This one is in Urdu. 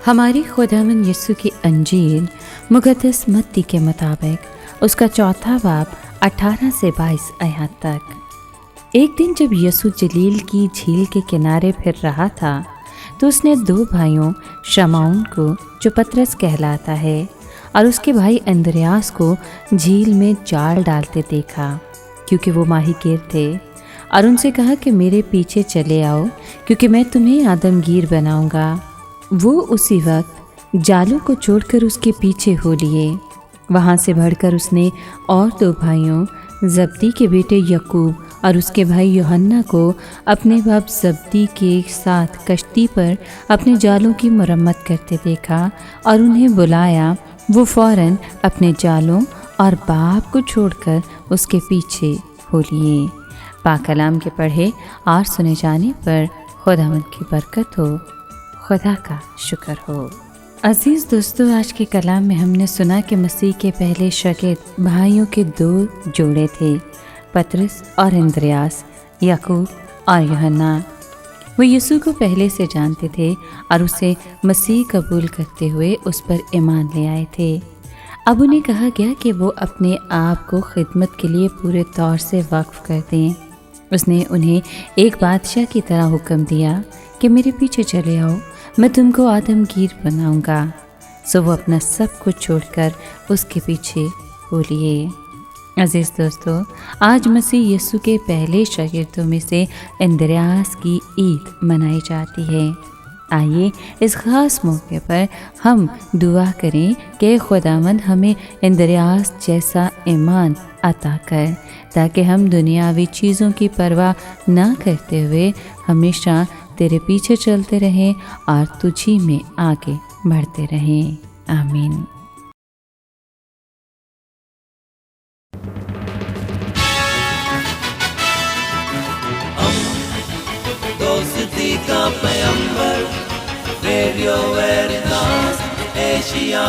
ہماری خداوند یسوع کی انجیل مقدس متی کے مطابق اس کا 4 باب 18 سے 22 آیات تک۔ ایک دن جب یسوع جلیل کی جھیل کے کنارے پھر رہا تھا تو اس نے 2 بھائیوں شمعون کو، جو پطرس کہلاتا ہے، اور اس کے بھائی اندریاس کو جھیل میں جال ڈالتے دیکھا، کیونکہ وہ ماہی گیر تھے، اور ان سے کہا کہ میرے پیچھے چلے آؤ، کیونکہ میں تمہیں آدم گیر بناؤں گا۔ وہ اسی وقت جالوں کو چھوڑ کر اس کے پیچھے ہو لیے۔ وہاں سے بڑھ کر اس نے اور 2 بھائیوں زبدی کے بیٹے یعقوب اور اس کے بھائی یوحنا کو اپنے باپ زبدی کے ساتھ کشتی پر اپنے جالوں کی مرمت کرتے دیکھا اور انہیں بلایا۔ وہ فوراً اپنے جالوں اور باپ کو چھوڑ کر اس کے پیچھے ہو لیے۔ پاک کلام کے پڑھے اور سنے جانے پر خداوند کی برکت ہو، خدا کا شکر ہو۔ عزیز دوستو، آج کے کلام میں ہم نے سنا کہ مسیح کے پہلے شاگرد بھائیوں کے 2 جوڑے تھے، پطرس اور اندریاس، یعقوب اور یوحنا۔ وہ یسوع کو پہلے سے جانتے تھے اور اسے مسیح قبول کرتے ہوئے اس پر ایمان لے آئے تھے۔ اب انہیں کہا گیا کہ وہ اپنے آپ کو خدمت کے لیے پورے طور سے وقف کر دیں۔ اس نے انہیں ایک بادشاہ کی طرح حکم دیا کہ میرے پیچھے چلے آؤ، میں تم کو آدم گیر بناؤں گا۔ سو وہ اپنا سب کچھ چھوڑ کر اس کے پیچھے ہو لیے۔ عزیز دوستو، آج مسیح یسوع کے پہلے شاگردوں میں سے اندریاس کی عید منائی جاتی ہے۔ آئیے اس خاص موقع پر ہم دعا کریں کہ خداوند ہمیں اندریاس جیسا ایمان عطا کر، تاکہ ہم دنیاوی چیزوں کی پرواہ نہ کرتے ہوئے ہمیشہ تیرے پیچھے چلتے رہیں اور تجھی میں آگے بڑھتے رہیں۔ آمین۔ دوستی کا پیمبر، ریڈیو ویریتاس ایشیا۔